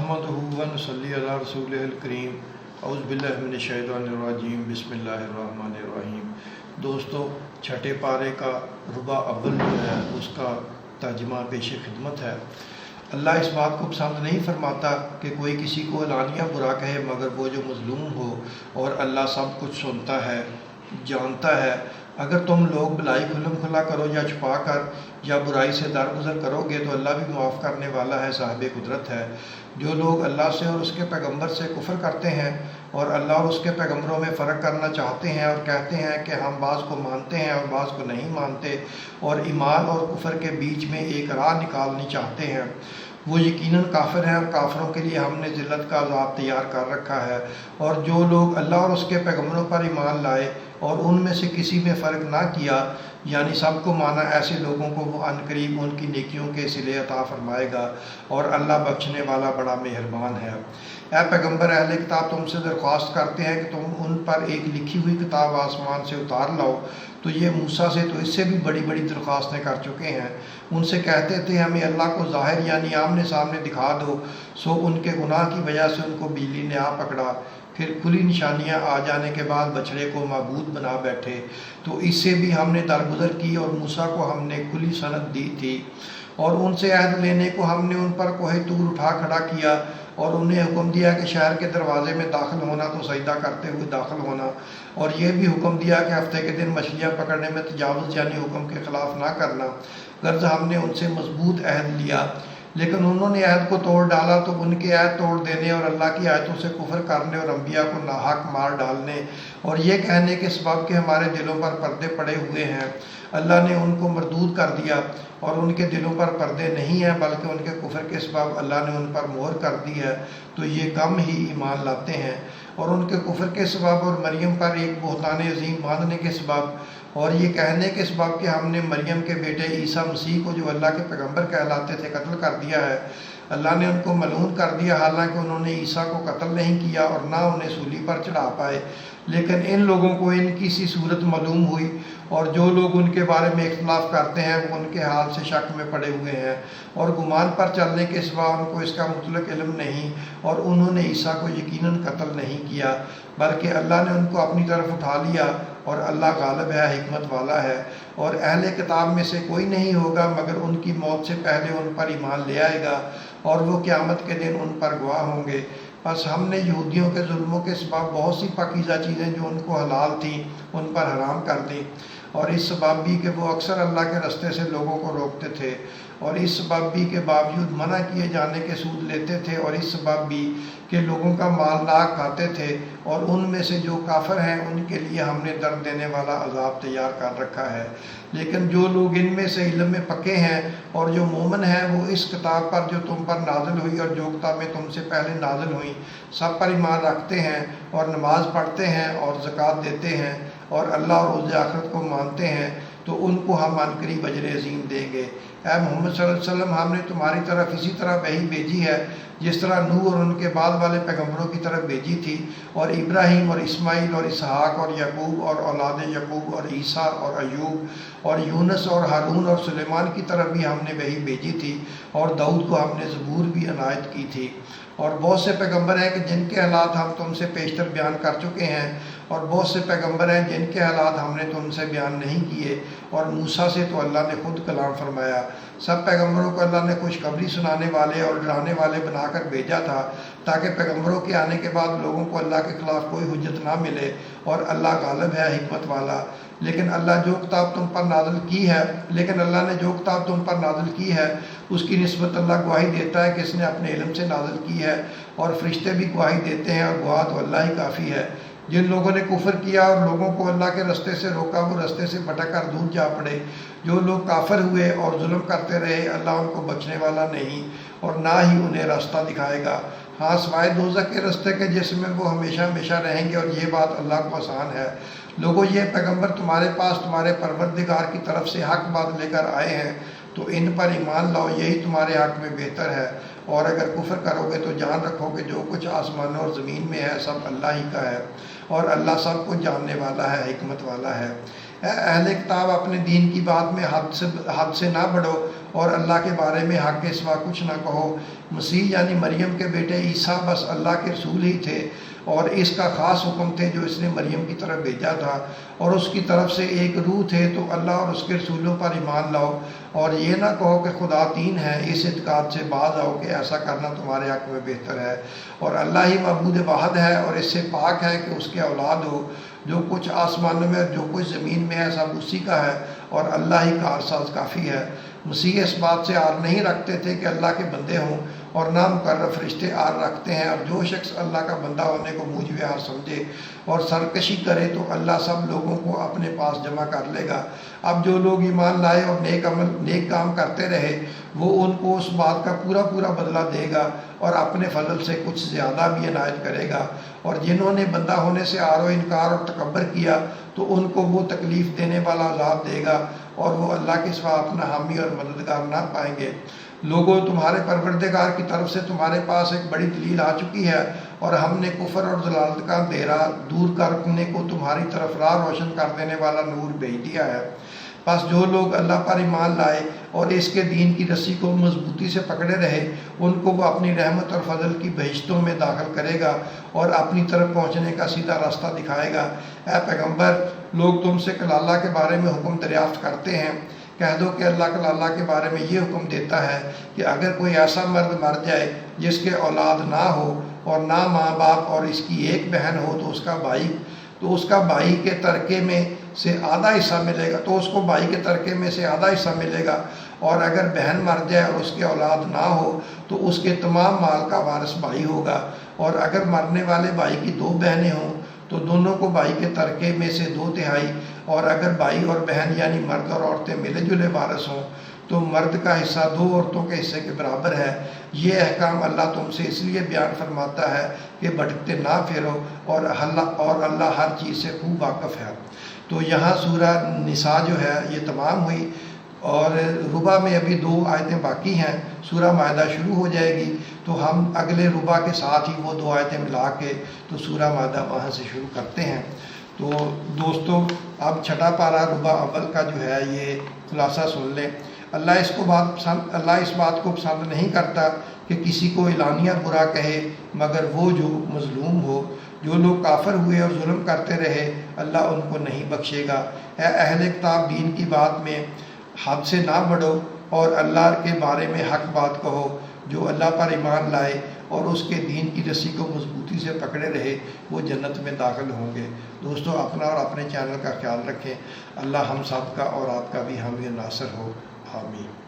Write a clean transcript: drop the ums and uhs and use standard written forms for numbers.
نحمدہ ونصلی علی رسولہ الکریم اعوذ باللہ من الشیطان الرجیم بسم اللہ الرحمن الرحیم۔ دوستو، چھٹے پارے کا ربع اول جو ہے اس کا ترجمہ پیش خدمت ہے۔ اللہ اس بات کو پسند نہیں فرماتا کہ کوئی کسی کو علانیہ برا کہے مگر وہ جو مظلوم ہو، اور اللہ سب کچھ سنتا ہے، جانتا ہے۔ اگر تم لوگ بھلائی کھلم کھلا کرو یا چھپا کر یا برائی سے درگزر کرو گے تو اللہ بھی معاف کرنے والا ہے، صاحب قدرت ہے۔ جو لوگ اللہ سے اور اس کے پیغمبر سے کفر کرتے ہیں اور اللہ اور اس کے پیغمبروں میں فرق کرنا چاہتے ہیں اور کہتے ہیں کہ ہم بعض کو مانتے ہیں اور بعض کو نہیں مانتے، اور ایمان اور کفر کے بیچ میں ایک راہ نکالنی چاہتے ہیں، وہ یقیناً کافر ہیں، اور کافروں کے لیے ہم نے ذلت کا عذاب تیار کر رکھا ہے۔ اور جو لوگ اللہ اور اس کے پیغمبروں پر ایمان لائے اور ان میں سے کسی میں فرق نہ کیا، یعنی سب کو مانا، ایسے لوگوں کو وہ عنقریب ان کی نیکیوں کے صلے عطا فرمائے گا، اور اللہ بخشنے والا بڑا مہربان ہے۔ اے پیغمبر، اہل کتاب تم سے درخواست کرتے ہیں کہ تم ان پر ایک لکھی ہوئی کتاب آسمان سے اتار لاؤ، تو یہ موسیٰ سے تو اس سے بھی بڑی بڑی درخواستیں کر چکے ہیں۔ ان سے کہتے تھے ہمیں اللہ کو ظاہر یعنی آمنے سامنے دکھا دو، سو ان کے گناہ کی وجہ سے ان کو بجلی نے آ پکڑا، پھر کھلی نشانیاں آ جانے کے بعد بچڑے کو معبود بنا بیٹھے۔ تو اس سے بھی ہم نے درگزر کی، اور موسیٰ کو ہم نے کھلی سند دی تھی، اور ان سے عہد لینے کو ہم نے ان پر کوہ طور اٹھا کھڑا کیا، اور انہیں حکم دیا کہ شہر کے دروازے میں داخل ہونا تو سجدہ کرتے ہوئے داخل ہونا، اور یہ بھی حکم دیا کہ ہفتے کے دن مچھلیاں پکڑنے میں تجاوز یعنی حکم کے خلاف نہ کرنا، غرض ہم نے ان سے مضبوط عہد لیا۔ لیکن انہوں نے عہد کو توڑ ڈالا، تو ان کے عہد توڑ دینے اور اللہ کی آیتوں سے کفر کرنے اور انبیاء کو ناحق مار ڈالنے اور یہ کہنے کے سبب کہ ہمارے دلوں پر پردے پڑے ہوئے ہیں، اللہ نے ان کو مردود کر دیا، اور ان کے دلوں پر پردے نہیں ہیں بلکہ ان کے کفر کے سبب اللہ نے ان پر مہر کر دی ہے، تو یہ کم ہی ایمان لاتے ہیں۔ اور ان کے کفر کے سبب اور مریم پر ایک بہتان عظیم باندھنے کے سبب اور یہ کہنے کے سبب کہ ہم نے مریم کے بیٹے عیسیٰ مسیح کو جو اللہ کے پیغمبر کہلاتے تھے قتل کر دیا ہے، اللہ نے ان کو ملعون کر دیا، حالانکہ انہوں نے عیسیٰ کو قتل نہیں کیا اور نہ انہیں سولی پر چڑھا پائے، لیکن ان لوگوں کو ان کی سی صورت معلوم ہوئی، اور جو لوگ ان کے بارے میں اختلاف کرتے ہیں وہ ان کے حال سے شک میں پڑے ہوئے ہیں، اور گمان پر چلنے کے سوا ان کو اس کا مطلق علم نہیں، اور انہوں نے عیسیٰ کو یقیناً قتل نہیں کیا بلکہ اللہ نے ان کو اپنی طرف اٹھا لیا، اور اللہ غالب ہے، حکمت والا ہے۔ اور اہل کتاب میں سے کوئی نہیں ہوگا مگر ان کی موت سے پہلے ان پر ایمان لے آئے گا، اور وہ قیامت کے دن ان پر گواہ ہوں گے۔ بس ہم نے یہودیوں کے ظلموں کے سبب بہت سی پاکیزہ چیزیں جو ان کو حلال تھیں ان پر حرام کر دیں، اور اس سبب بھی کہ وہ اکثر اللہ کے رستے سے لوگوں کو روکتے تھے، اور اس سبب بھی کہ باوجود منع کیے جانے کے سود لیتے تھے، اور اس سبب بھی کہ لوگوں کا مال لاگ کھاتے تھے، اور ان میں سے جو کافر ہیں ان کے لیے ہم نے درد دینے والا عذاب تیار کر رکھا ہے۔ لیکن جو لوگ ان میں سے علم میں پکے ہیں اور جو مومن ہیں وہ اس کتاب پر جو تم پر نازل ہوئی اور جو کتابیں تم سے پہلے نازل ہوئیں سب پر ایمان رکھتے ہیں، اور نماز پڑھتے ہیں اور زکوٰۃ دیتے ہیں، اور اللہ اور روز آخرت کو مانتے ہیں، تو ان کو ہم عنقریب اجر عظیم دیں گے۔ اے محمد صلی اللہ علیہ وسلم، ہم نے تمہاری طرف اسی طرح وحی بھیجی ہے جس طرح نوح اور ان کے بعد والے پیغمبروں کی طرف بھیجی تھی، اور ابراہیم اور اسماعیل اور اسحاق اور یعقوب اور اولاد یعقوب اور عیسیٰ اور ایوب اور یونس اور ہارون اور سلیمان کی طرف بھی ہم نے وحی بھیجی تھی، اور داؤد کو ہم نے زبور بھی عنایت کی تھی۔ اور بہت سے پیغمبر ہیں کہ جن کے حالات ہم تم سے پیشتر بیان کر چکے ہیں، اور بہت سے پیغمبر ہیں جن کے حالات ہم نے تم سے بیان نہیں کیے، اور موسیٰ سے تو اللہ نے خود کلام فرمایا۔ سب پیغمبروں کو اللہ نے خوشخبری سنانے والے اور ڈرانے والے بنا کر بھیجا تھا، تاکہ پیغمبروں کے آنے کے بعد لوگوں کو اللہ کے خلاف کوئی حجت نہ ملے، اور اللہ غالب ہے، حکمت والا۔ لیکن اللہ نے جو کتاب تم پر نازل کی ہے اس کی نسبت اللہ گواہی دیتا ہے کہ اس نے اپنے علم سے نازل کی ہے، اور فرشتے بھی گواہی دیتے ہیں، اور گواہ تو اللہ ہی کافی ہے۔ جن لوگوں نے کفر کیا اور لوگوں کو اللہ کے رستے سے روکا وہ رستے سے بھٹک کر دور جا پڑے۔ جو لوگ کافر ہوئے اور ظلم کرتے رہے اللہ ان کو بچنے والا نہیں، اور نہ ہی انہیں راستہ دکھائے گا، ہاں سوائے دوزخ کے رستے کے جس میں وہ ہمیشہ ہمیشہ رہیں گے، اور یہ بات اللہ کو آسان ہے۔ لوگوں، یہ پیغمبر تمہارے پاس تمہارے پروردگار کی طرف سے حق بات لے کر آئے ہیں، تو ان پر ایمان لاؤ، یہی تمہارے حق میں بہتر ہے، اور اگر کفر کرو گے تو جان رکھو کہ جو کچھ آسمانوں اور زمین میں ہے سب اللہ ہی کا ہے، اور اللہ سب کو جاننے والا ہے، حکمت والا ہے۔ اے اہل کتاب، اپنے دین کی بات میں حد سے نہ بڑھو، اور اللہ کے بارے میں حق کے سوا کچھ نہ کہو۔ مسیح یعنی مریم کے بیٹے عیسیٰ بس اللہ کے رسول ہی تھے، اور اس کا خاص حکم تھے جو اس نے مریم کی طرف بھیجا تھا، اور اس کی طرف سے ایک روح تھے۔ تو اللہ اور اس کے رسولوں پر ایمان لاؤ، اور یہ نہ کہو کہ خدا تین ہے، اس اعتقاد سے باز آؤ کہ ایسا کرنا تمہارے حق میں بہتر ہے۔ اور اللہ ہی معبود واحد ہے، اور اس سے پاک ہے کہ اس کے اولاد ہو۔ جو کچھ آسمانوں میں اور جو کچھ زمین میں ہے سب اسی کا ہے، اور اللہ ہی کارساز کافی ہے۔ مسیح اس بات سے عار نہیں رکھتے تھے کہ اللہ کے بندے ہوں، اور نہ مقرر فرشتے عار رکھتے ہیں۔ اور جو شخص اللہ کا بندہ ہونے کو موجب حال سمجھے اور سرکشی کرے تو اللہ سب لوگوں کو اپنے پاس جمع کر لے گا۔ اب جو لوگ ایمان لائے اور نیک کام کرتے رہے، وہ ان کو اس بات کا پورا بدلہ دے گا، اور اپنے فضل سے کچھ زیادہ بھی عنایت کرے گا۔ اور جنہوں نے بندہ ہونے سے عار و انکار اور تکبر کیا تو ان کو وہ تکلیف دینے والا عذاب دے گا، اور وہ اللہ کے سوا اپنا حامی اور مددگار نہ پائیں گے۔ لوگوں، تمہارے پروردگار کی طرف سے تمہارے پاس ایک بڑی دلیل آ چکی ہے، اور ہم نے کفر اور ضلالت کا اندھیرا دور کرنے کو تمہاری طرف راہ روشن کر دینے والا نور بھیج دیا ہے۔ بس جو لوگ اللہ پر ایمان لائے اور اس کے دین کی رسی کو مضبوطی سے پکڑے رہے، ان کو وہ اپنی رحمت اور فضل کی بہشتوں میں داخل کرے گا، اور اپنی طرف پہنچنے کا سیدھا راستہ دکھائے گا۔ اے پیغمبر، لوگ تم سے کلالہ کے بارے میں حکم دریافت کرتے ہیں۔ کہہ دو کہ اللہ کلالہ کے بارے میں یہ حکم دیتا ہے کہ اگر کوئی ایسا مرد مر جائے جس کے اولاد نہ ہو، اور نہ ماں باپ، اور اس کی ایک بہن ہو تو اس کا بھائی کے ترکے میں سے آدھا حصہ ملے گا، تو اس کو بھائی کے ترکے میں سے آدھا حصہ ملے گا۔ اور اگر بہن مر جائے اور اس کے اولاد نہ ہو تو اس کے تمام مال کا وارث بھائی ہوگا۔ اور اگر مرنے والے بھائی کی دو بہنیں ہوں تو دونوں کو بھائی کے ترکے میں سے 2/3، اور اگر بھائی اور بہن یعنی مرد اور عورتیں ملے جلے وارث ہوں تو مرد کا حصہ 2 عورتوں کے حصے کے برابر ہے۔ یہ احکام اللہ تم سے اس لیے بیان فرماتا ہے کہ بھٹکتے نہ پھرو، اور اللہ ہر چیز سے خوب واقف ہے۔ تو یہاں سورہ نساء جو ہے یہ تمام ہوئی، اور ربع میں ابھی 2 آیتیں باقی ہیں۔ سورہ مائدہ شروع ہو جائے گی، تو ہم اگلے ربع کے ساتھ ہی وہ 2 آیتیں ملا کے تو سورہ مائدہ وہاں سے شروع کرتے ہیں۔ تو دوستو، اب چھٹا پارہ ربع اول کا جو ہے یہ خلاصہ سن لیں۔ اللہ اس بات کو پسند نہیں کرتا کہ کسی کو اعلانیہ برا کہے مگر وہ جو مظلوم ہو۔ جو لوگ کافر ہوئے اور ظلم کرتے رہے، اللہ ان کو نہیں بخشے گا۔ اے اہل کتاب، دین کی بات میں حد سے نہ بڑھو، اور اللہ کے بارے میں حق بات کہو۔ جو اللہ پر ایمان لائے اور اس کے دین کی رسی کو مضبوطی سے پکڑے رہے، وہ جنت میں داخل ہوں گے۔ دوستو، اپنا اور اپنے چینل کا خیال رکھیں۔ اللہ ہم سب کا اور آپ کا بھی حامی و ناصر ہو۔ آمین۔